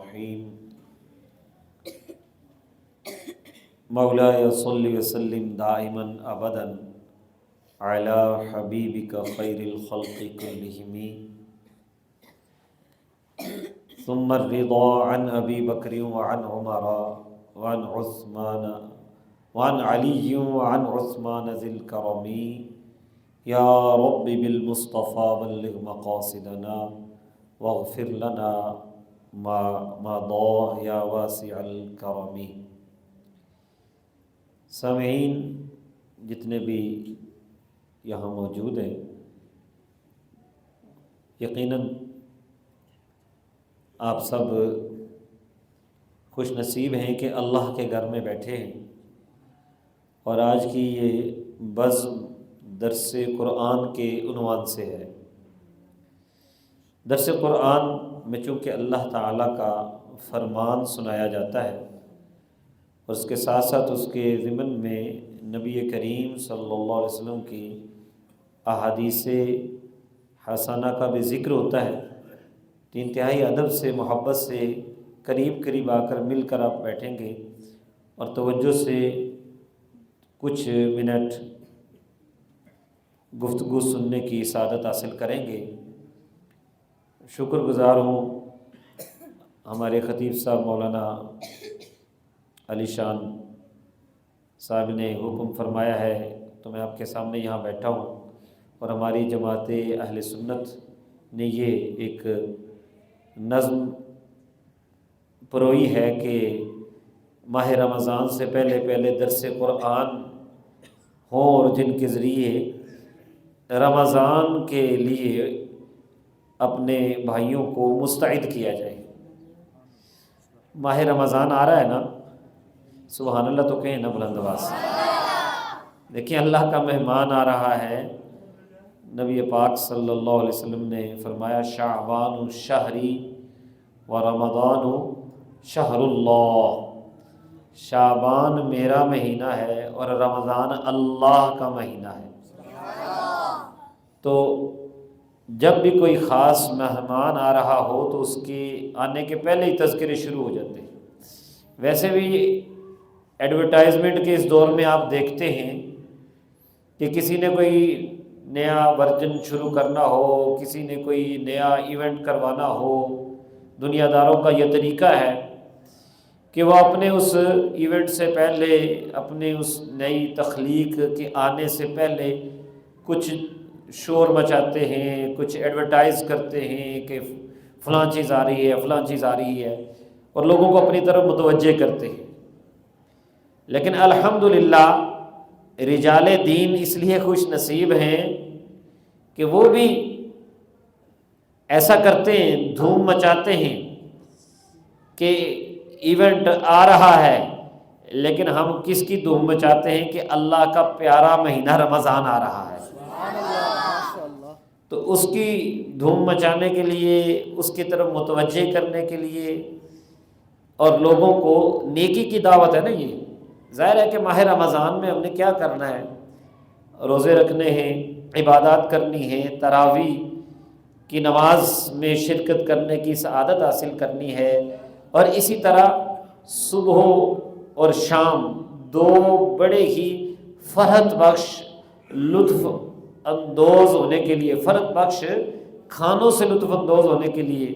الرحیم مولاي صل وسلم دائما ابدا على حبيبك خير الخلق كلهم ثم الرضا عن ابي بكر وعن عمر وعن عثمان وعن علي وعن عثمان ذي الكرم يا رب بالمصطفى بلغ مقاصدنا واغفر لنا ما مضى يا واسع الكرم۔ سامعین جتنے بھی یہاں موجود ہیں، یقیناً آپ سب خوش نصیب ہیں کہ اللہ کے گھر میں بیٹھے ہیں، اور آج کی یہ بزم درس قرآن کے عنوان سے ہے۔ درس قرآن میں چونکہ اللہ تعالیٰ کا فرمان سنایا جاتا ہے، اور اس کے ساتھ ساتھ اس کے ضمن میں نبی کریم صلی اللہ علیہ وسلم کی احادیث حسنہ کا بھی ذکر ہوتا ہے، تو انتہائی ادب سے، محبت سے قریب قریب آ کر مل کر آپ بیٹھیں گے اور توجہ سے کچھ منٹ گفتگو سننے کی سعادت حاصل کریں گے۔ شکر گزار ہوں ہمارے خطیب صاحب مولانا علی شان صاحب نے حکم فرمایا ہے تو میں آپ کے سامنے یہاں بیٹھا ہوں، اور ہماری جماعت اہل سنت نے یہ ایک نظم پروئی ہے کہ ماہ رمضان سے پہلے پہلے درس قرآن ہوں، اور جن کے ذریعے رمضان کے لیے اپنے بھائیوں کو مستعد کیا جائے۔ ماہ رمضان آ رہا ہے نا، سبحان اللہ تو کہیں نا بلند آواز سے۔ دیکھیں اللہ کا مہمان آ رہا ہے۔ نبی پاک صلی اللہ علیہ وسلم نے فرمایا شعبان شہری و رمضان شہر اللہ، شعبان میرا مہینہ ہے اور رمضان اللہ کا مہینہ ہے۔ تو جب بھی کوئی خاص مہمان آ رہا ہو تو اس کے آنے کے پہلے ہی تذکرے شروع ہو جاتے ہیں۔ ویسے بھی ایڈورٹائزمنٹ کے اس دور میں آپ دیکھتے ہیں کہ کسی نے کوئی نیا ورژن شروع کرنا ہو، کسی نے کوئی نیا ایونٹ کروانا ہو، دنیا داروں کا یہ طریقہ ہے کہ وہ اپنے اس ایونٹ سے پہلے، اپنے اس نئی تخلیق کے آنے سے پہلے کچھ شور مچاتے ہیں، کچھ ایڈورٹائز کرتے ہیں کہ فلاں چیز آ رہی ہے، فلاں چیز آ رہی ہے، اور لوگوں کو اپنی طرف متوجہ کرتے ہیں۔ لیکن الحمدللہ رجال دین اس لیے خوش نصیب ہیں کہ وہ بھی ایسا کرتے ہیں، دھوم مچاتے ہیں کہ ایونٹ آ رہا ہے، لیکن ہم کس کی دھوم مچاتے ہیں کہ اللہ کا پیارا مہینہ رمضان آ رہا ہے۔ تو اس کی دھوم مچانے کے لیے، اس کی طرف متوجہ کرنے کے لیے، اور لوگوں کو نیکی کی دعوت ہے نا یہ۔ ظاہر ہے کہ ماہ رمضان میں ہم نے کیا کرنا ہے، روزے رکھنے ہیں، عبادات کرنی ہے، تراویح کی نماز میں شرکت کرنے کی سعادت حاصل کرنی ہے، اور اسی طرح صبح اور شام دو بڑے ہی فرحت بخش، لطف اندوز ہونے کے لیے، فرحت بخش کھانوں سے لطف اندوز ہونے کے لیے،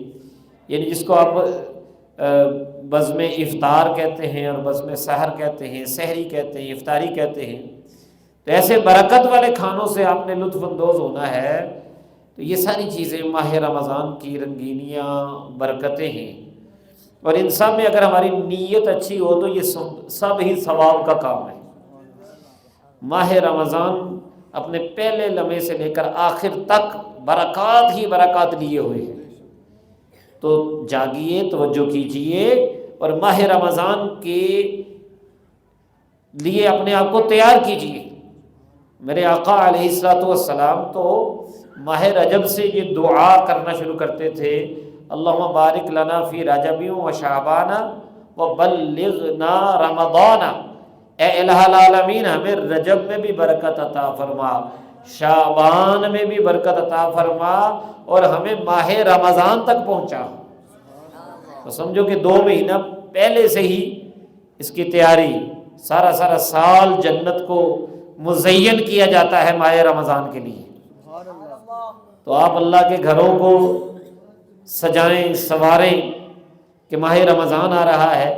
یعنی جس کو آپ بزم افطار کہتے ہیں اور بزم سحر کہتے ہیں، سحری کہتے ہیں، افطاری کہتے ہیں، تو ایسے برکت والے کھانوں سے آپ نے لطف اندوز ہونا ہے۔ تو یہ ساری چیزیں ماہ رمضان کی رنگینیاں، برکتیں ہیں، اور ان سب میں اگر ہماری نیت اچھی ہو تو یہ سب ہی ثواب کا کام ہے۔ ماہ رمضان اپنے پہلے لمحے سے لے کر آخر تک برکات ہی برکات لیے ہوئے ہیں۔ تو جاگیے، توجہ کیجیے، اور ماہ رمضان کے لیے اپنے آپ کو تیار کیجیے۔ میرے آقا علیہ السلام تو ماہ رجب سے یہ دعا کرنا شروع کرتے تھے، اللہم بارک لنا فی رجب و شعبان و بلغنا رمضان، اے الہ العالمین ہمیں رجب میں بھی برکت عطا فرما، شعبان میں بھی برکت عطا فرما، اور ہمیں ماہ رمضان تک پہنچا۔ تو سمجھو کہ 2 مہینہ پہلے سے ہی اس کی تیاری، سارا سال جنت کو مزین کیا جاتا ہے ماہ رمضان کے لیے۔ تو آپ اللہ کے گھروں کو سجائیں، سنواریں کہ ماہ رمضان آ رہا ہے،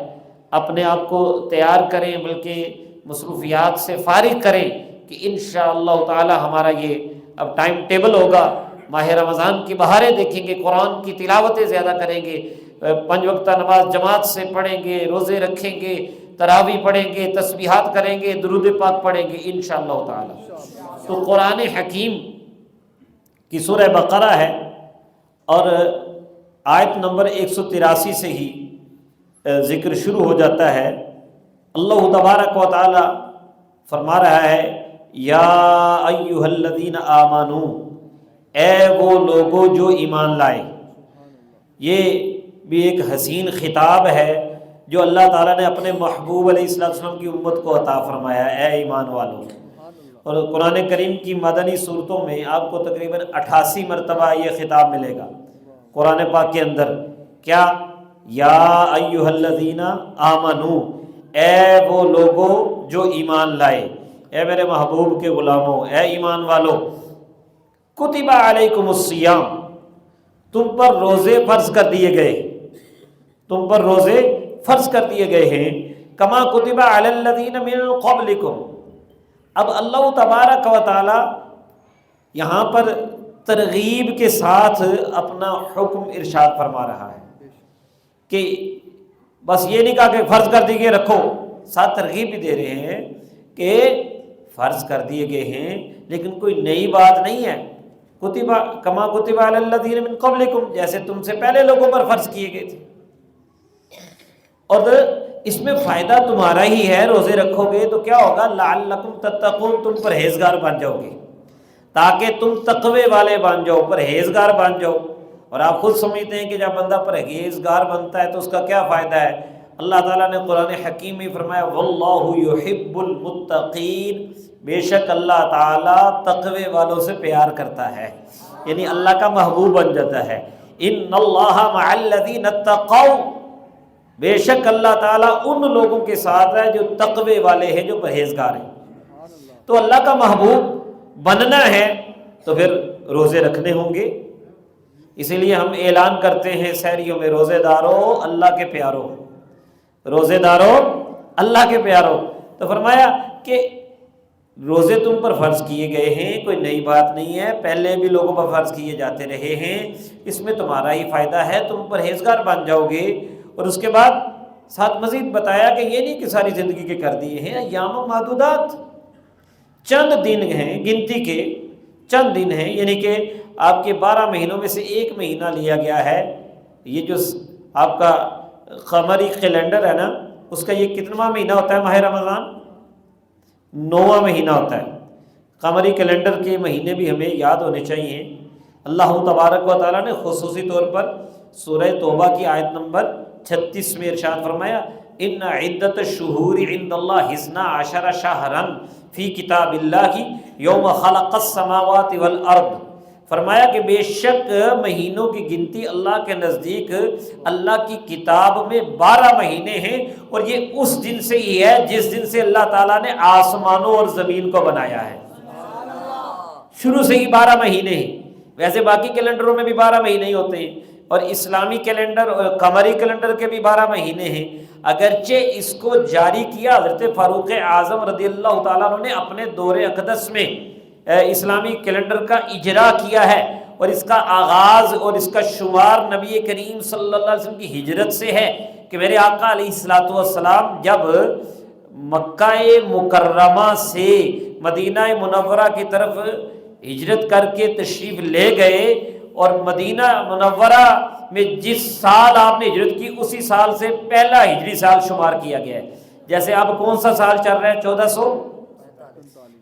اپنے آپ کو تیار کریں، بلکہ مصروفیات سے فارغ کریں کہ انشاءاللہ تعالی ہمارا یہ اب ٹائم ٹیبل ہوگا، ماہ رمضان کی بہاریں دیکھیں گے، قرآن کی تلاوتیں زیادہ کریں گے، 5 وقتہ نماز جماعت سے پڑھیں گے، روزے رکھیں گے، تراویح پڑھیں گے، تسبیحات کریں گے، درود پاک پڑھیں گے انشاءاللہ تعالی۔ تو قرآن حکیم کی سورہ بقرہ ہے، اور آیت نمبر 183 سے ہی ذکر شروع ہو جاتا ہے۔ اللہ تبارک و تعالی فرما رہا ہے، یا ایھا الذین آمنوا، اے وہ لوگوں جو ایمان لائے۔ یہ بھی ایک حسین خطاب ہے جو اللہ تعالیٰ نے اپنے محبوب علیہ السلام کی امت کو عطا فرمایا، اے ایمان والوں۔ اور قرآن کریم کی مدنی صورتوں میں آپ کو تقریباً 88 مرتبہ یہ خطاب ملے گا قرآن پاک کے اندر۔ کیا؟ یا ایھا الذین آمنوا، اے وہ لوگوں جو ایمان لائے، اے میرے محبوب کے غلاموں، اے ایمان والو، کتب علیکم الصیام، تم پر روزے فرض کر دیے گئے، تم پر روزے فرض کر دیے گئے ہیں، کما کتب علی الذین من قبلکم۔ اب اللہ تبارک و تعالی یہاں پر ترغیب کے ساتھ اپنا حکم ارشاد فرما رہا ہے کہ بس یہ نہیں کہا کہ فرض کر دیے رکھو، ساتھ ترغیب بھی دے رہے ہیں کہ فرض کر دیے گئے ہیں لیکن کوئی نئی بات نہیں ہے۔ کتب کما کتب علی الذین من قبلکم، جیسے تم سے پہلے لوگوں پر فرض کیے گئے تھے، اور اس میں فائدہ تمہارا ہی ہے۔ روزے رکھو گے تو کیا ہوگا؟ لعلکم تتقون، تم پرہیزگار بن جاؤ گے، تاکہ تم تقوی والے بن جاؤ، پرہیزگار بن جاؤ۔ اور آپ خود سمجھتے ہیں کہ جب بندہ پرہیزگار بنتا ہے تو اس کا کیا فائدہ ہے؟ اللہ تعالیٰ نے قرآن حکیم میں فرمایا، واللہ یحب المتقین، بے شک اللہ تعالیٰ تقوی والوں سے پیار کرتا ہے، یعنی اللہ کا محبوب بن جاتا ہے۔ ان اللہ مع الذین اتقوا، بے شک اللہ تعالیٰ ان لوگوں کے ساتھ ہے جو تقوی والے ہیں، جو پرہیزگار ہیں۔ تو اللہ کا محبوب بننا ہے تو پھر روزے رکھنے ہوں گے۔ اسی لیے ہم اعلان کرتے ہیں سحریوں میں، روزے دارو اللہ کے پیارو، روزے دارو اللہ کے پیارو۔ تو فرمایا کہ روزے تم پر فرض کیے گئے ہیں، کوئی نئی بات نہیں ہے، پہلے بھی لوگوں پر فرض کیے جاتے رہے ہیں، اس میں تمہارا ہی فائدہ ہے، تم پرہیزگار بن جاؤ گے۔ اور اس کے بعد ساتھ مزید بتایا کہ یہ نہیں کہ ساری زندگی کے کر دیے ہیں، ایام معدودات، چند دن ہیں، گنتی کے چند دن ہیں، یعنی کہ آپ کے 12 مہینوں میں سے 1 مہینہ لیا گیا ہے۔ یہ جو آپ کا قمری کیلنڈر ہے نا، اس کا یہ کتنا مہینہ ہوتا ہے؟ ماہ رمضان 9واں مہینہ ہوتا ہے۔ قمری کیلنڈر کے مہینے بھی ہمیں یاد ہونے چاہیے۔ اللہ تبارک و تعالیٰ نے خصوصی طور پر سورہ توبہ کی آیت نمبر 36 میں ارشاد فرمایا، ان عدت الشہور عند اللہ 12 شہرا فی کتاب اللہ یوم خلق السماوات والارض۔ فرمایا کہ بے شک مہینوں کی گنتی اللہ کے نزدیک اللہ کی کتاب میں 12 مہینے ہیں، اور یہ اس دن سے ہی ہے جس دن سے اللہ تعالیٰ نے آسمانوں اور زمین کو بنایا ہے۔ شروع سے ہی 12 مہینے ہیں۔ ویسے باقی کیلنڈروں میں بھی 12 مہینے ہی ہوتے ہیں، اور اسلامی کیلنڈر اور قمری کیلنڈر کے بھی 12 مہینے ہیں، اگرچہ اس کو جاری کیا حضرت فاروق اعظم رضی اللہ تعالیٰ عنہ نے اپنے دور اقدس میں اسلامی کیلنڈر کا اجرا کیا ہے، اور اس کا آغاز اور اس کا شمار نبی کریم صلی اللہ علیہ وسلم کی ہجرت سے ہے کہ میرے آقا علیہ الصلوۃ والسلام جب مکہ مکرمہ سے مدینہ منورہ کی طرف ہجرت کر کے تشریف لے گئے، اور مدینہ منورہ میں جس سال آپ نے ہجرت کی اسی سال سے پہلا ہجری سال شمار کیا گیا ہے۔ جیسے اب کون سا سال چل رہا ہے؟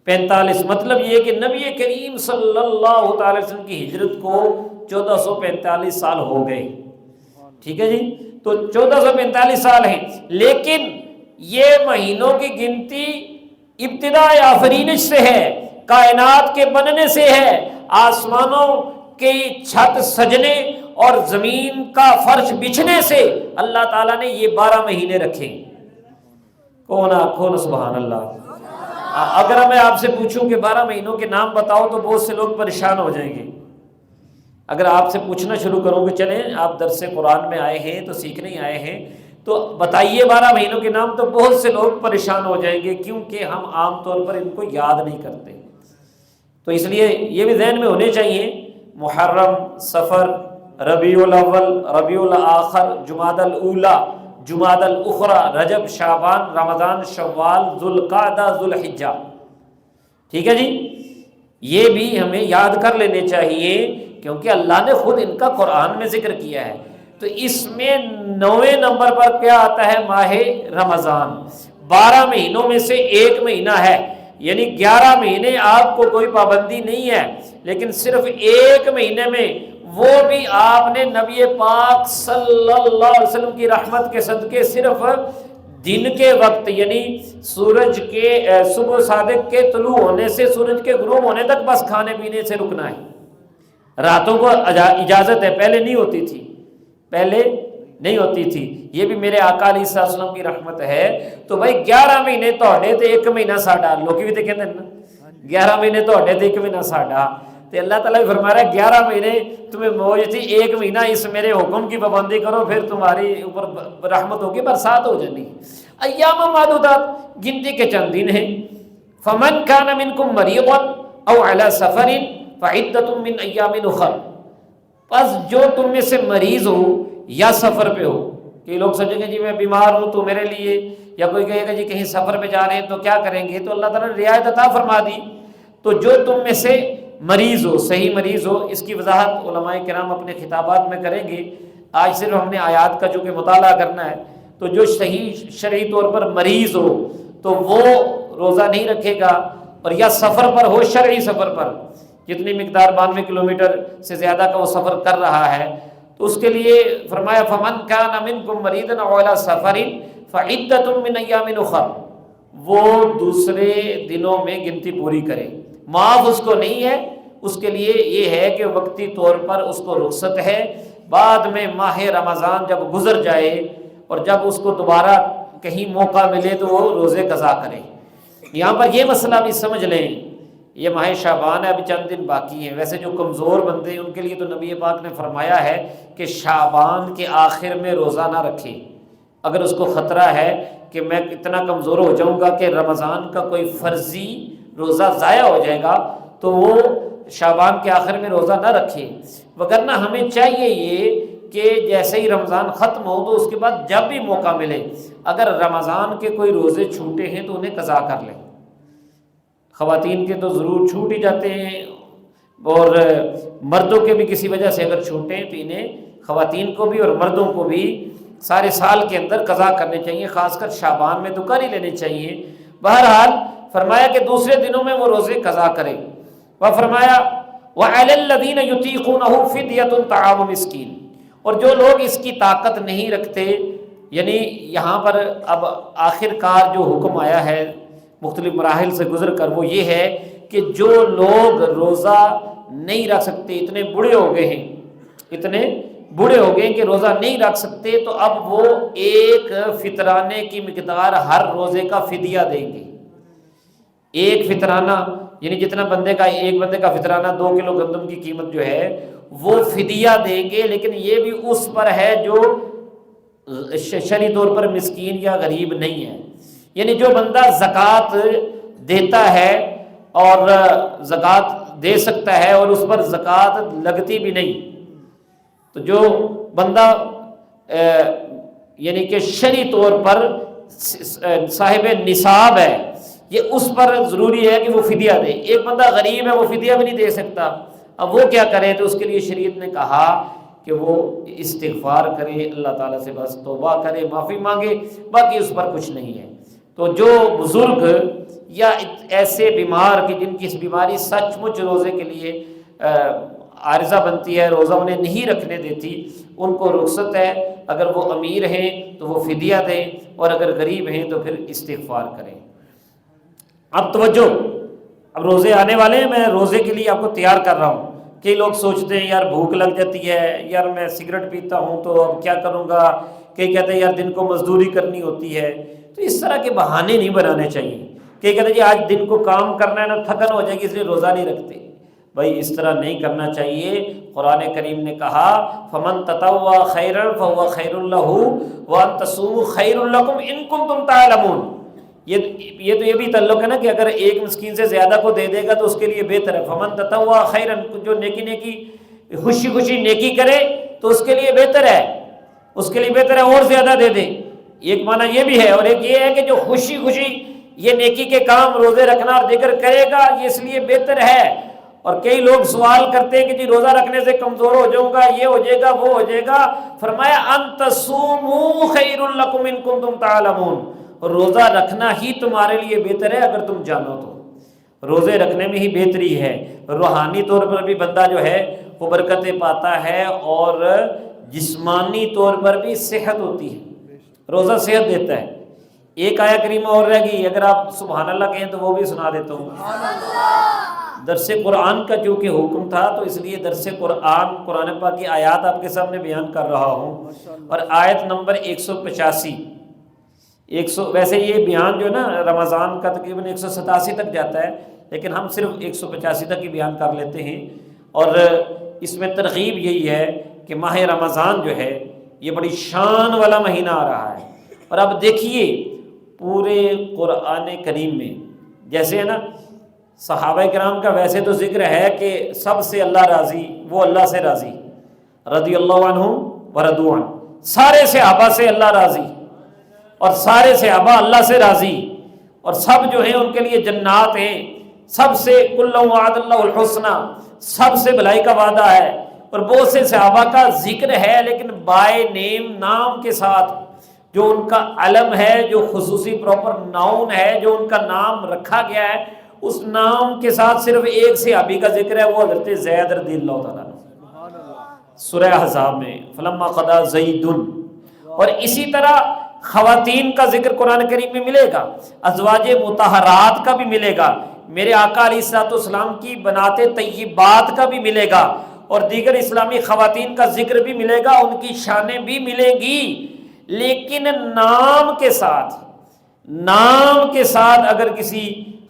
1445۔ مطلب یہ کہ نبی کریم صلی اللہ تعالی وسلم کی ہجرت کو 1445 سال ہو گئے، ٹھیک ہے جی، تو 1445 سال ہیں، لیکن یہ مہینوں کی گنتی ابتداء آفرینش سے ہے، کائنات کے بننے سے ہے، آسمانوں کی چھت سجنے اور زمین کا فرش بچھنے سے اللہ تعالیٰ نے یہ 12 مہینے رکھے۔ کون سبحان اللہ۔ اگر میں آپ سے پوچھوں کہ 12 مہینوں کے نام بتاؤ تو بہت سے لوگ پریشان ہو جائیں گے۔ اگر آپ سے پوچھنا شروع کروں کہ چلیں آپ درس قرآن میں آئے ہیں تو سیکھنے ہی آئے ہیں تو بتائیے 12 مہینوں کے نام، تو بہت سے لوگ پریشان ہو جائیں گے، کیونکہ ہم عام طور پر ان کو یاد نہیں کرتے۔ تو اس لیے یہ بھی ذہن میں ہونے چاہیے، محرم، صفر، ربیع الاول، ربیع الاخر، جمادی الاولی، جمادی الاخری، رجب، شعبان، رمضان، شوال، ذوالقعدہ، ذوالحجہ، ٹھیک ہے جی، یہ بھی ہمیں یاد کر لینے چاہیے کیونکہ اللہ نے خود ان کا قرآن میں ذکر کیا ہے۔ تو اس میں 9ویں نمبر پر کیا آتا ہے؟ ماہ رمضان۔ 12 مہینوں میں سے ایک مہینہ ہے، یعنی 11 مہینے آپ کو کوئی پابندی نہیں ہے، لیکن صرف ایک مہینے میں، وہ بھی آپ نے نبی پاک صلی اللہ علیہ وسلم کی رحمت کے صدقے صرف دن کے وقت، یعنی سورج کے صبح صادق کے طلوع ہونے سے سورج کے غروب ہونے تک بس کھانے پینے سے رکنا ہے۔ راتوں کو اجازت ہے، پہلے نہیں ہوتی تھی، پہلے نہیں ہوتی تھی۔ یہ بھی میرے آقا علیہ الصلوۃ والسلام کی رحمت ہے۔ تو بھائی 11 مہینے توڑے تے ایک مہینہ ساڈا، لوکی بھی تو کہتے ہیں نا 11 مہینے توڑے تے ایک مہینہ ساڈا، تو اللہ تعالیٰ بھی فرما رہا ہے 11 مہینے تمہیں موج تھی، ایک مہینہ اس میرے حکم کی پابندی کرو، پھر تمہاری اوپر رحمت ہوگی، برسات ہو جانی۔ ایام معدودات، گنتی کے چند دن ہیں۔ فمن کان منکم مریضا او علی سفر فعدۃ من ایام اخر، پس جو تم میں سے مریض ہو یا سفر پہ ہو، کئی لوگ سمجھیں گے جی میں بیمار ہوں تو میرے لیے، یا کوئی کہے گا جی کہیں سفر پہ جا رہے ہیں تو کیا کریں گے، تو اللہ تعالیٰ نے رعایت عطا فرما دی۔ تو جو تم میں سے مریض ہو، صحیح مریض ہو، اس کی وضاحت علماء کرام اپنے خطابات میں کریں گے، آج صرف ہم نے آیات کا چونکہ مطالعہ کرنا ہے۔ تو جو صحیح شرعی طور پر مریض ہو تو وہ روزہ نہیں رکھے گا، اور یا سفر پر ہو، شرعی سفر پر، جتنی مقدار 92 کلومیٹر سے زیادہ کا وہ سفر کر رہا ہے، تو اس کے لیے فرمایا فمن کان منکم مریضا او علی سفر فعدۃ من ایام اخر، وہ دوسرے دنوں میں گنتی پوری کرے، معاف اس کو نہیں ہے، اس کے لیے یہ ہے کہ وقتی طور پر اس کو رخصت ہے، بعد میں ماہ رمضان جب گزر جائے اور جب اس کو دوبارہ کہیں موقع ملے تو وہ روزے قضا کرے۔ یہاں پر یہ مسئلہ بھی سمجھ لیں، یہ ماہ شعبان ہے، ابھی چند دن باقی ہیں۔ ویسے جو کمزور بندے ہیں ان کے لیے تو نبی پاک نے فرمایا ہے کہ شعبان کے آخر میں روزہ نہ رکھے، اگر اس کو خطرہ ہے کہ میں اتنا کمزور ہو جاؤں گا کہ رمضان کا کوئی فرضی روزہ ضائع ہو جائے گا، تو وہ شعبان کے آخر میں روزہ نہ رکھے۔ وگرنہ ہمیں چاہیے یہ کہ جیسے ہی رمضان ختم ہو تو اس کے بعد جب بھی موقع ملے، اگر رمضان کے کوئی روزے چھوٹے ہیں تو انہیں قضا کر لیں۔ خواتین کے تو ضرور چھوٹ ہی جاتے ہیں، اور مردوں کے بھی کسی وجہ سے اگر چھوٹے ہیں تو انہیں خواتین کو بھی اور مردوں کو بھی سارے سال کے اندر قضا کرنے چاہیے، خاص کر شعبان میں تو کر ہی لینے چاہیے۔ بہرحال فرمایا کہ دوسرے دنوں میں وہ روزے قضا کریں۔ وہ فرمایا وَعَلَى الَّذِينَ يُطِيقُونَهُ فِدْيَةٌ طَعَامُ مِسْكِينٍ، اور جو لوگ اس کی طاقت نہیں رکھتے، یعنی یہاں پر اب آخر کار جو حکم آیا ہے مختلف مراحل سے گزر کر، وہ یہ ہے کہ جو لوگ روزہ نہیں رکھ سکتے، اتنے بوڑھے ہو گئے ہیں، اتنے بوڑھے ہو گئے کہ روزہ نہیں رکھ سکتے، تو اب وہ ایک فطرانے کی مقدار ہر روزے کا فدیہ دیں گے۔ ایک فطرانہ یعنی جتنا بندے کا، ایک بندے کا فطرانہ 2 کلو گندم کی قیمت جو ہے وہ فدیہ دیں گے، لیکن یہ بھی اس پر ہے جو شرعی طور پر مسکین یا غریب نہیں ہے۔ یعنی جو بندہ زکوٰۃ دیتا ہے اور زکوٰۃ دے سکتا ہے اور اس پر زکوٰۃ لگتی بھی نہیں، تو جو بندہ یعنی کہ شرعی طور پر صاحب نصاب ہے، یہ اس پر ضروری ہے کہ وہ فدیہ دے۔ ایک بندہ غریب ہے، وہ فدیہ بھی نہیں دے سکتا، اب وہ کیا کرے؟ تو اس کے لیے شریعت نے کہا کہ وہ استغفار کرے، اللہ تعالیٰ سے بس توبہ کرے، معافی مانگے، باقی اس پر کچھ نہیں ہے۔ تو جو بزرگ یا ایسے بیمار کہ جن کی اس بیماری سچ مچ روزے کے لیے عارضہ بنتی ہے، روزہ انہیں نہیں رکھنے دیتی، ان کو رخصت ہے۔ اگر وہ امیر ہیں تو وہ فدیہ دیں، اور اگر غریب ہیں تو پھر استغفار کریں۔ اب توجہ، اب روزے آنے والے ہیں، میں روزے کے لیے آپ کو تیار کر رہا ہوں کئی لوگ سوچتے ہیں یار بھوک لگ جاتی ہے، یار میں سگریٹ پیتا ہوں تو اب کیا کروں گا، کئی کہتے ہیں یار دن کو مزدوری کرنی ہوتی ہے. تو اس طرح کے بہانے نہیں بنانے چاہیے. کئی کہتے ہیں جی آج دن کو کام کرنا ہے نا، تھکن ہو جائے گی اس لیے روزہ نہیں رکھتے. بھائی اس طرح نہیں کرنا چاہیے. قرآن کریم نے کہا فمن تطوع خیرا فهو خیر له وان تصوموا خیر لکم ان کنتم تعلمون. یہ بھی تعلق ہے نا کہ اگر ایک مسکین سے زیادہ کو دے دے گا تو اس کے لیے بہتر ہے. فمن تطوع خیرا، جو نیکی خوشی خوشی نیکی کرے تو اس کے لیے بہتر ہے، اس کے لیے بہتر ہے اور زیادہ دے دے. ایک معنی یہ بھی ہے، اور ایک یہ ہے کہ جو خوشی خوشی یہ نیکی کے کام روزے رکھنا اور ذکر کرے گا یہ اس لیے بہتر ہے. اور کئی لوگ سوال کرتے ہیں کہ جی روزہ رکھنے سے کمزور ہو جاؤں گا، یہ ہو جائے گا وہ ہو جائے گا. فرمایا ان تصوموا خیر لکم ان کنتم تعلمون. روزہ رکھنا ہی تمہارے لیے بہتر ہے اگر تم جانو تو. روزے رکھنے میں ہی بہتری ہے. روحانی طور پر بھی بندہ جو ہے وہ برکتیں پاتا ہے اور جسمانی طور پر بھی صحت ہوتی ہے. روزہ صحت دیتا ہے. ایک آیہ کریمہ اور رہ گئی، اگر آپ سبحان اللہ کہیں تو وہ بھی سنا دیتا ہوں. درس قرآن کا جو کہ حکم تھا تو اس لیے درس قرآن پاک کی آیات آپ کے سامنے بیان کر رہا ہوں. اور آیت نمبر 185. ویسے یہ بیان جو ہے نا رمضان کا تقریباً 187 تک جاتا ہے، لیکن ہم صرف 185 تک ہی بیان کر لیتے ہیں. اور اس میں ترغیب یہی ہے کہ ماہ رمضان جو ہے یہ بڑی شان والا مہینہ آ رہا ہے. اور اب دیکھیے پورے قرآن کریم میں جیسے ہے نا صحابہ کرام کا ویسے تو ذکر ہے کہ سب سے اللہ راضی، وہ اللہ سے راضی، رضی اللہ عنہم ورضوا عنہ. سارے صحابہ سے اللہ راضی اور سارے صحابہ اللہ سے راضی، اور سب جو ہیں ان کے لیے جنات ہیں. سب سے کل وعد اللہ الحسنہ، سب سے بھلائی کا وعدہ ہے. اور بہت سے صحابہ کا ذکر ہے لیکن بائی نیم، نام کے ساتھ، جو ان کا علم ہے، جو خصوصی پراپر ناؤن ہے، جو ان کا نام رکھا گیا ہے، اس نام کے ساتھ صرف ایک صحابی کا ذکر ہے، وہ حضرت زید رضی اللہ تعالیٰ عنہ سورہ احزاب میں فلما قضى زید. اور اسی طرح خواتین کا ذکر قرآن کریم میں ملے گا، ازواج مطہرات کا بھی ملے گا، میرے آقا علیہ الصلوۃ والسلام کی بنات طیبات کا بھی ملے گا، اور دیگر اسلامی خواتین کا ذکر بھی ملے گا، ان کی شانیں بھی ملیں گی. لیکن نام کے ساتھ اگر کسی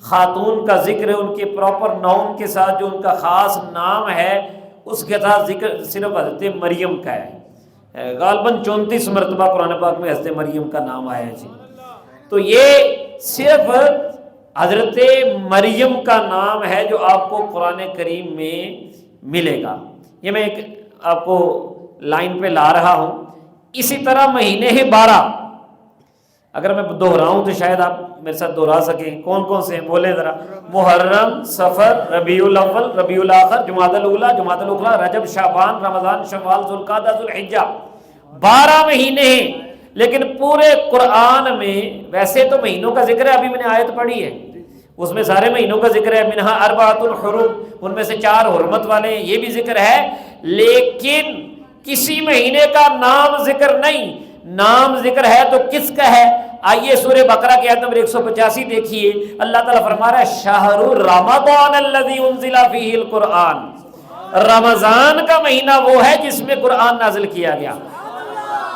خاتون کا ذکر ہے، ان کے پراپر ناؤن کے ساتھ جو ان کا خاص نام ہے، اس کے ساتھ ذکر صرف حضرت مریم کا ہے. غالباً 34 مرتبہ قرآن پاک میں حضرت مریم کا نام آیا ہے جی. تو یہ صرف حضرت مریم کا نام ہے جو آپ کو قرآن کریم میں ملے گا. یہ میں ایک آپ کو لائن پہ لا رہا ہوں. اسی طرح مہینے ہیں 12. اگر میں دہراؤں تو شاید آپ میرے ساتھ دہرا سکیں. کون کون سے ہیں بولیں ذرا. محرم، صفر، ربیع الاول، ربیع الاخر، جمادی الاولیٰ، جمادی الاخری، رجب، شعبان، رمضان، شوال، ذوالقعدہ، ذوالحجہ. 12 مہینے ہیں. لیکن پورے قرآن میں ویسے تو مہینوں کا ذکر ہے، ابھی میں نے آیت پڑھی ہے اس میں سارے مہینوں کا ذکر ہے. منہا اربعۃ حرم، ان میں سے 4 حرمت والے ہیں، یہ بھی ذکر ہے. لیکن کسی مہینے کا نام ذکر نہیں. نام ذکر ہے تو کس کا ہے؟ آئیے سورہ بقرہ کی آیت نمبر 185 دیکھیے. اللہ تعالیٰ فرما رہا ہے شہر رمضان الذی انزل فیہ القرآن. رمضان کا مہینہ وہ ہے جس میں قرآن نازل کیا گیا.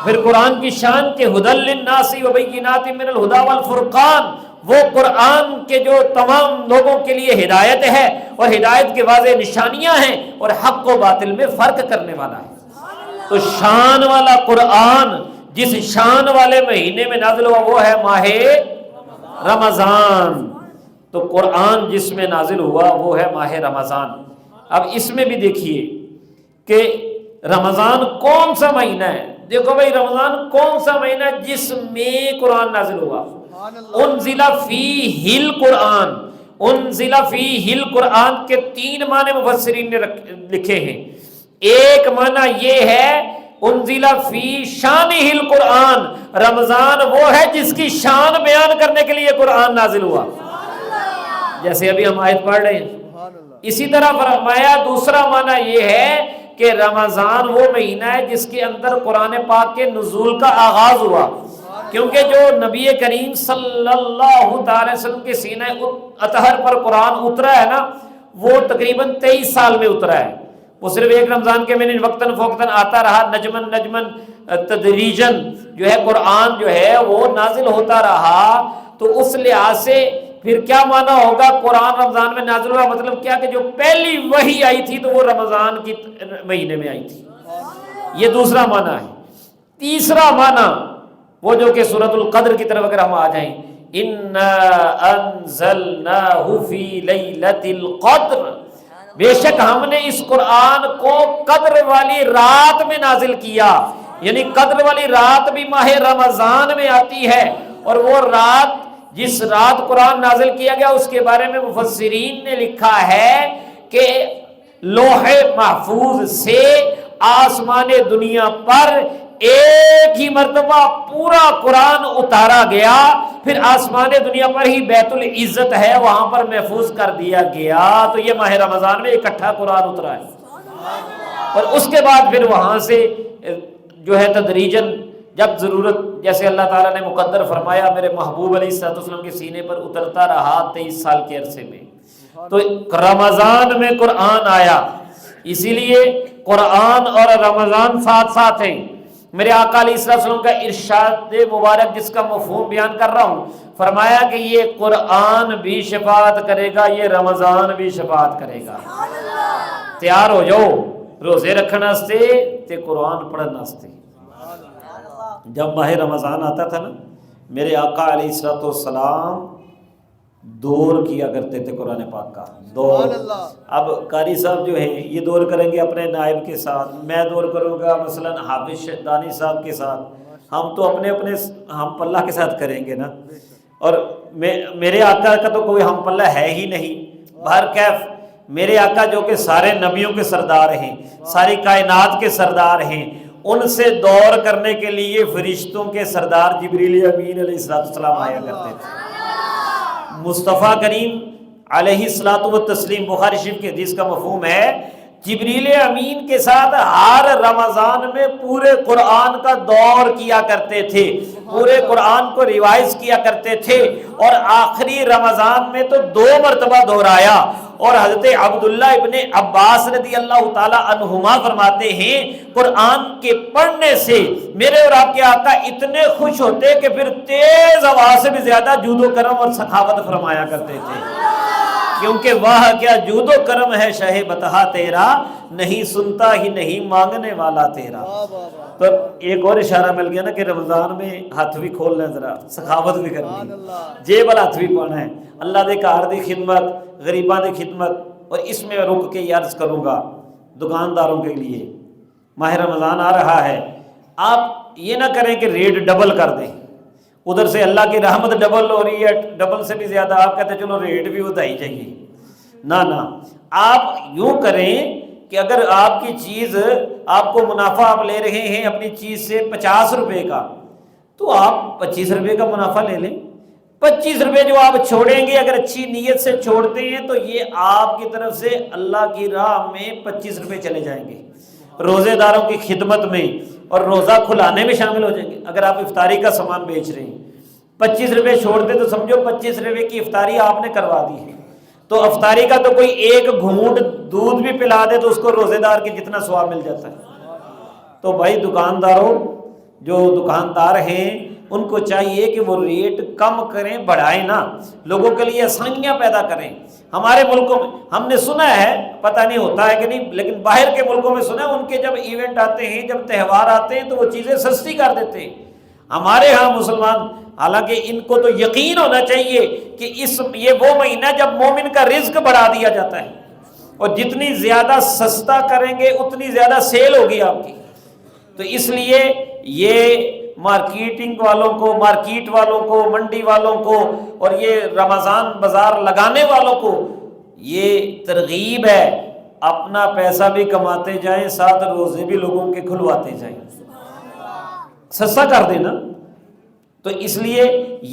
پھر قرآن کی شان کے ھدی للناس وبینات من الھدی والفرقان، وہ قرآن کے جو تمام لوگوں کے لیے ہدایت ہے اور ہدایت کے واضح نشانیاں ہیں اور حق و باطل میں فرق کرنے والا ہے. تو شان والا قرآن جس شان والے مہینے میں نازل ہوا وہ ہے ماہ رمضان. تو قرآن جس میں نازل ہوا وہ ہے ماہ رمضان. اب اس میں بھی دیکھیے کہ رمضان کون سا مہینہ ہے. دیکھو بھائی رمضان کون سا مہینہ جس میں قرآن نازل ہوا. انزل فیہ القرآن. انزل فیہ القرآن کے 3 معنی مفسرین نے لکھے ہیں. ایک معنی یہ ہے انزل فی شانہ القرآن، رمضان وہ ہے جس کی شان بیان کرنے کے لیے قرآن نازل ہوا، جیسے ابھی ہم آیت پڑھ رہے ہیں. اسی طرح فرمایا دوسرا معنی یہ ہے کہ رمضان وہ مہینہ ہے جس کے اندر قرآن پاک کے نزول کا آغاز ہوا، کیونکہ جو نبی کریم صلی اللہ تعالی وسلم کے سینہ اطہر پر قرآن اترا ہے نا، وہ تقریباً 23 سال میں اترا ہے. وہ صرف ایک رمضان کے مہینے وقتاً فوقتاً آتا رہا، نجمن نجمن تدریجن جو ہے قرآن جو ہے وہ نازل ہوتا رہا، تو اس لحاظ سے پھر کیا معنی ہوگا قرآن رمضان میں نازل ہوا؟ مطلب کیا کہ جو پہلی وحی آئی تھی تو وہ رمضان کی مہینے میں آئی تھی، یہ دوسرا معنی ہے۔ تیسرا معنی وہ جو کہ سورۃ القدر کی طرف اگر ہم آ جائیں، اِنَّا أَنزَلْنَاهُ فِي لَيْلَةِ الْقَدْرِ، بے شک ہم نے اس قرآن کو قدر والی رات میں نازل کیا، یعنی قدر والی رات بھی ماہ رمضان میں آتی ہے، اور وہ رات جس رات قرآن نازل کیا گیا اس کے بارے میں مفسرین نے لکھا ہے کہ لوح محفوظ سے آسمان دنیا پر ایک ہی مرتبہ پورا قرآن اتارا گیا، پھر آسمان دنیا پر ہی بیت العزت ہے وہاں پر محفوظ کر دیا گیا، تو یہ ماہ رمضان میں اکٹھا قرآن اترا ہے، اور اس کے بعد پھر وہاں سے جو ہے تدریجاً جب ضرورت، جیسے اللہ تعالیٰ نے مقدر فرمایا میرے محبوب علیہ الصلوۃ والسلام کے سینے پر اترتا رہا 23 سال کے عرصے میں، تو رمضان میں قرآن آیا۔ اسی لیے قرآن اور رمضان ساتھ ساتھ ہیں۔ میرے آقا علیہ الصلوۃ والسلام کا ارشاد مبارک جس کا مفہوم بیان کر رہا ہوں، فرمایا کہ یہ قرآن بھی شفاعت کرے گا، یہ رمضان بھی شفاعت کرے گا۔ تیار ہو جاؤ روزے رکھنے واسطے تے قرآن پڑھنے واسطے۔ جب ماہ رمضان آتا تھا نا، میرے آقا علیہ الصلوۃ والسلام دور کیا کرتے تھے قرآن پاک کا دور۔ اب قاری صاحب جو ہیں یہ دور کریں گے اپنے نائب کے ساتھ، میں دور کروں گا مثلا حافظ شیطانی صاحب کے ساتھ، ہم تو اپنے اپنے ہم پلہ کے ساتھ کریں گے نا، اور میرے آقا کا تو کوئی ہم پلہ ہے ہی نہیں۔ بہرکیف میرے آقا جو کہ سارے نبیوں کے سردار ہیں، ساری کائنات کے سردار ہیں، ان سے دور کرنے کے لیے فرشتوں کے سردار جبریل امین علیہ السلام آیا کرتے تھے۔ مصطفیٰ کریم علیہ الصلوۃ والتسلیم، بخاری شریف کی حدیث کا مفہوم ہے، جبریل امین کے ساتھ ہر رمضان میں پورے قرآن کا دور کیا کرتے تھے، پورے قرآن کو ریوائز کیا کرتے تھے، اور آخری رمضان میں تو 2 مرتبہ دہرایا۔ اور حضرت عبداللہ ابن عباس رضی اللہ تعالی عنہما فرماتے ہیں قرآن کے پڑھنے سے میرے اور آپ کے آقا اتنے خوش ہوتے کہ پھر تیز آواز سے بھی زیادہ جود و کرم اور سخاوت فرمایا کرتے تھے، کیونکہ واہ کیا جود و کرم ہے شہ بتہا تیرا، نہیں سنتا ہی نہیں مانگنے والا تیرا۔ تو ایک اور اشارہ مل گیا نا کہ رمضان میں ہاتھ بھی کھول لیں، ذرا سخاوت بھی کرنی، جیب والا ہاتھ بھی پانا ہے، اللہ دے گھر دی خدمت، غریباں دی خدمت۔ اور اس میں رک کے عرض کروں گا دکانداروں کے لیے، ماہ رمضان آ رہا ہے، آپ یہ نہ کریں کہ ریٹ ڈبل کر دیں، ادھر سے اللہ کی رحمت ڈبل ہو رہی ہے، ڈبل سے بھی زیادہ آپ کہتے ہیں چلو ریٹ بھی ودائی چاہیے، نہ آپ یوں کریں کہ اگر آپ کی چیز آپ کو منافع آپ لے رہے ہیں اپنی چیز سے 50 روپے کا، تو آپ 25 روپے کا منافع لے لیں۔ 25 روپے جو آپ چھوڑیں گے اگر اچھی نیت سے چھوڑتے ہیں تو یہ آپ کی طرف سے اللہ کی راہ میں 25 روپے چلے جائیں گے، روزے داروں کی خدمت میں اور روزہ کھلانے میں شامل ہو جائیں گے۔ اگر آپ افطاری کا سامان بیچ رہے ہیں 25 روپے چھوڑ دیں تو سمجھو 25 روپے کی افطاری آپ نے کروا دی ہے، تو افطاری کا تو کوئی ایک گھونٹ دودھ بھی پلا دے تو اس کو روزے دار کے جتنا ثواب مل جاتا ہے۔ تو بھائی دکانداروں، جو دکاندار ہیں ان کو چاہیے کہ وہ ریٹ کم کریں، بڑھائیں نا، لوگوں کے لیے آسانیاں پیدا کریں۔ ہمارے ملکوں میں ہم نے سنا ہے، پتہ نہیں ہوتا ہے کہ نہیں، لیکن باہر کے ملکوں میں سنا ہے ان کے جب ایونٹ آتے ہیں، جب تہوار آتے ہیں تو وہ چیزیں سستی کر دیتے ہیں۔ ہمارے ہاں مسلمان، حالانکہ ان کو تو یقین ہونا چاہیے کہ یہ وہ مہینہ جب مومن کا رزق بڑھا دیا جاتا ہے، اور جتنی زیادہ سستا کریں گے اتنی زیادہ سیل ہوگی آپ کی۔ تو اس لیے یہ مارکیٹنگ والوں کو، مارکیٹ والوں کو، منڈی والوں کو، اور یہ رمضان بازار لگانے والوں کو یہ ترغیب ہے، اپنا پیسہ بھی کماتے جائیں، ساتھ روزے بھی لوگوں کے کھلواتے جائیں، سستا کر دینا۔ تو اس لیے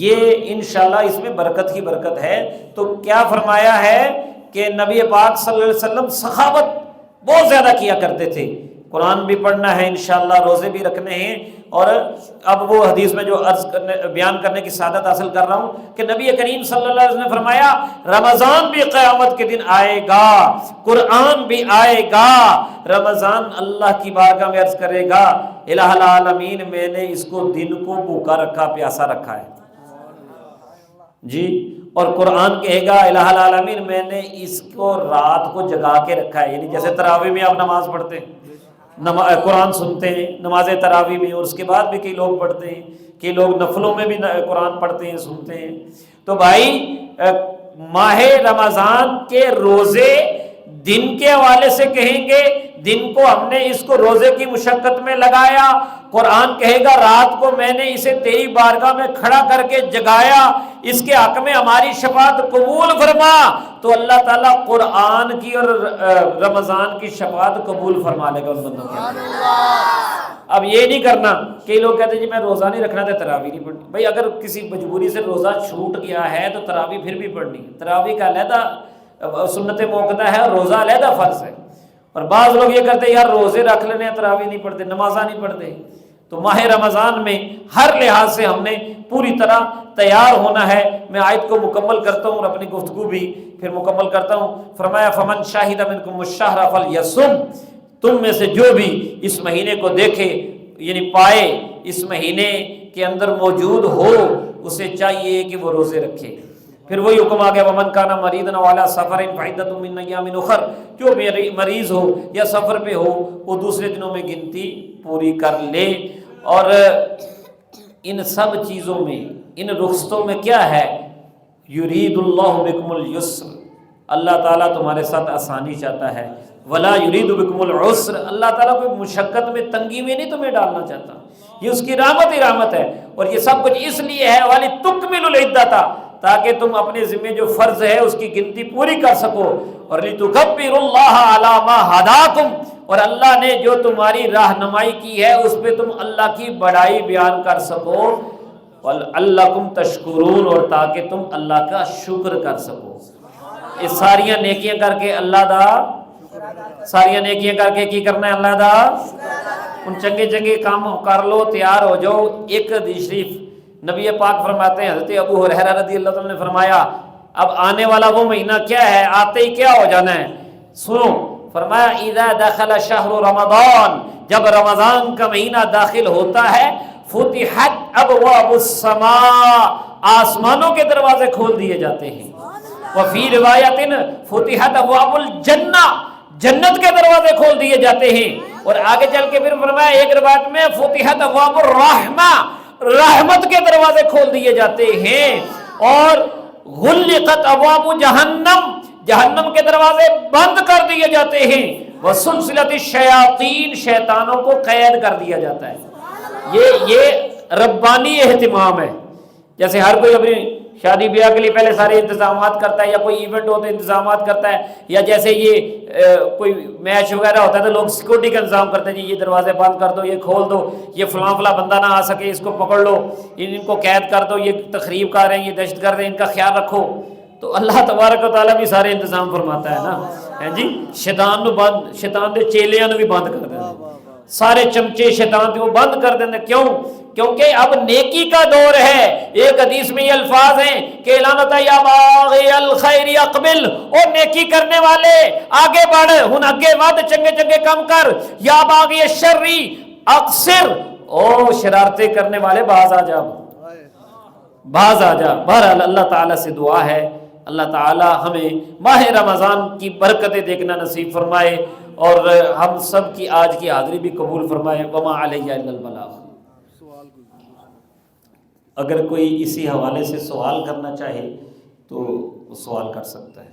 یہ انشاءاللہ اس میں برکت ہی برکت ہے۔ تو کیا فرمایا ہے کہ نبی پاک صلی اللہ علیہ وسلم سخاوت بہت زیادہ کیا کرتے تھے، قرآن بھی پڑھنا ہے انشاءاللہ، روزے بھی رکھنے ہیں۔ اور اب وہ حدیث میں جو بیان کرنے کی سعادت حاصل کر رہا ہوں کہ نبی کریم صلی اللہ علیہ وسلم نے فرمایا رمضان بھی قیامت کے دن آئے گا، قرآن بھی آئے گا۔ رمضان اللہ کی بارگاہ میں عرض کرے گا الہ العالمین میں نے اس کو دن کو بھوکا رکھا، پیاسا رکھا ہے جی، اور قرآن کہے گا الہ العالمین میں نے اس کو رات کو جگا کے رکھا ہے۔ یعنی جیسے تراویح میں آپ نماز پڑھتے ہیں، قرآن سنتے ہیں نماز تراویح میں، اور اس کے بعد بھی کئی لوگ پڑھتے ہیں، کئی لوگ نفلوں میں بھی قرآن پڑھتے ہیں، سنتے ہیں۔ تو بھائی ماہ رمضان کے روزے دن کے حوالے سے کہیں گے، دن کو ہم نے اس کو روزے کی مشقت میں لگایا، قرآن کہے گا رات کو میں نے اسے تیری بارگاہ میں کھڑا کر کے جگایا، اس کے حق میں ہماری شفاعت قبول فرما۔ تو اللہ تعالیٰ قرآن کی اور رمضان کی شفاعت قبول فرما لے گا ان بندوں کے۔ اب یہ نہیں کرنا، کئی لوگ کہتے ہیں جی میں روزہ نہیں رکھنا تو تراویح نہیں پڑھنی۔ بھائی اگر کسی مجبوری سے روزہ چھوٹ گیا ہے تو تراویح پھر بھی پڑھنی ہے۔ تراویح کا علیحدہ سنت موقدہ ہے اور روزہ علیحدہ فرض ہے۔ اور بعض لوگ یہ کرتے ہیں یار روزے رکھ لینے تراویح نہیں پڑھتے، نمازاں نہیں پڑھتے۔ تو ماہ رمضان میں ہر لحاظ سے ہم نے پوری طرح تیار ہونا ہے۔ میں آیت کو مکمل کرتا ہوں اور اپنی گفتگو بھی پھر مکمل کرتا ہوں۔ فرمایا فمن شاہد منکم الشہر فلیصم، تم میں سے جو بھی اس مہینے کو دیکھے یعنی پائے، اس مہینے کے اندر موجود ہو، اسے چاہیے کہ وہ روزے رکھے۔ پھر وہی حکم آ گیا ومن کان مریضا او علی سفر فعدۃ من ایام اخر، جو مریض ہو یا سفر پہ ہو وہ دوسرے دنوں میں گنتی پوری کر لے۔ اور ان سب چیزوں میں، ان رخصتوں میں کیا ہے؟ یرید اللہ بکم الیسر، اللہ تعالیٰ تمہارے ساتھ آسانی چاہتا ہے، ولا یرید بکم العسر، اللہ تعالیٰ کوئی مشقت میں تنگی میں نہیں تمہیں ڈالنا چاہتا، یہ اس کی رحمت ہی رحمت ہے۔ اور یہ سب کچھ اس لیے ہے وَلِتُکْمِلُوا الْعِدَّةَ، تاکہ تم اپنے ذمے جو فرض ہے اس کی گنتی پوری کر سکو، اور لِتُكَبِّرُوا اللَّهَ عَلَى مَا هَدَاكُمْ، اور اللہ نے جو تمہاری رہنمائی کی ہے اس پہ تم اللہ کی بڑائی بیان کر سکو، وَلَعَلَّكُمْ تَشْكُرُونَ، اور تاکہ تم اللہ کا شکر کر سکو۔ یہ ساریاں نیکیاں کر کے اللہ دا، ساریاں نیکیاں کر کے کی کرنا ہے اللہ دا، ان چنگے چنگے کام کر لو، تیار ہو جاؤ۔ ایک حدیث شریف نبی پاک فرماتے ہیں، حضرت ابو ہریرہ رضی اللہ عنہ نے فرمایا اب آنے والا وہ مہینہ کیا ہے، آتے ہی کیا ہو جانا ہے، سنو، فرمایا اذا دخل شہر رمضان، جب رمضان کا مہینہ داخل ہوتا ہے، فتحت ابواب السماء، آسمانوں کے دروازے کھول دیے جاتے ہیں، وفی روایت فتحت ابواب الجنہ، جنت کے دروازے کھول دیے جاتے ہیں۔ اور آگے چل کے پھر فرمایا ایک روایت میں فتحت ابواب الرحمہ، رحمت کے دروازے کھول دیے جاتے ہیں، اور غلقت ابواب جہنم، جہنم کے دروازے بند کر دیے جاتے ہیں، وسلسلۃ الشیاطین، شیطانوں کو قید کر دیا جاتا ہے۔ یہ ربانی اہتمام ہے۔ جیسے ہر کوئی اپنی شادی بیاہ کے لیے پہلے سارے انتظامات کرتا ہے، یا کوئی ایونٹ ہوتا ہے انتظامات کرتا ہے، یا جیسے یہ کوئی میچ وغیرہ ہوتا ہے تو لوگ سیکورٹی کا انتظام کرتے ہیں، جی یہ دروازے بند کر دو، یہ کھول دو، یہ فلاں فلاں بندہ نہ آ سکے، اس کو پکڑ لو، ان کو قید کر دو، یہ تخریب کر رہے ہیں، یہ دہشت گرد ہیں، ان کا خیال رکھو۔ تو اللہ تبارک و تعالیٰ بھی سارے انتظام فرماتا ہے نا جی، شیطان نو بند، شیطان دے چیلیاں نو بھی بند کر دینا، سارے چمچے شیطان کے وہ بند کر دینا۔ کیوں؟ کیونکہ اب نیکی کا دور ہے۔ ایک حدیث میں یہ الفاظ ہیں کہ لعنت یا باغی الخیر اقبل، اور نیکی کرنے والے آگے بڑھ، ہن اگے ود، چنگے چنگے کام کر، یا باغی الشر اقصر، او شرارتیں کرنے والے باز آ جا، باز آ جا۔ بہرحال اللہ تعالیٰ سے دعا ہے اللہ تعالیٰ ہمیں ماہ رمضان کی برکتیں دیکھنا نصیب فرمائے، اور ہم سب کی آج کی حاضری بھی قبول فرمائے۔ وما علیہ الا البلاغ۔ اگر کوئی اسی حوالے سے سوال کرنا چاہے تو سوال کر سکتا ہے۔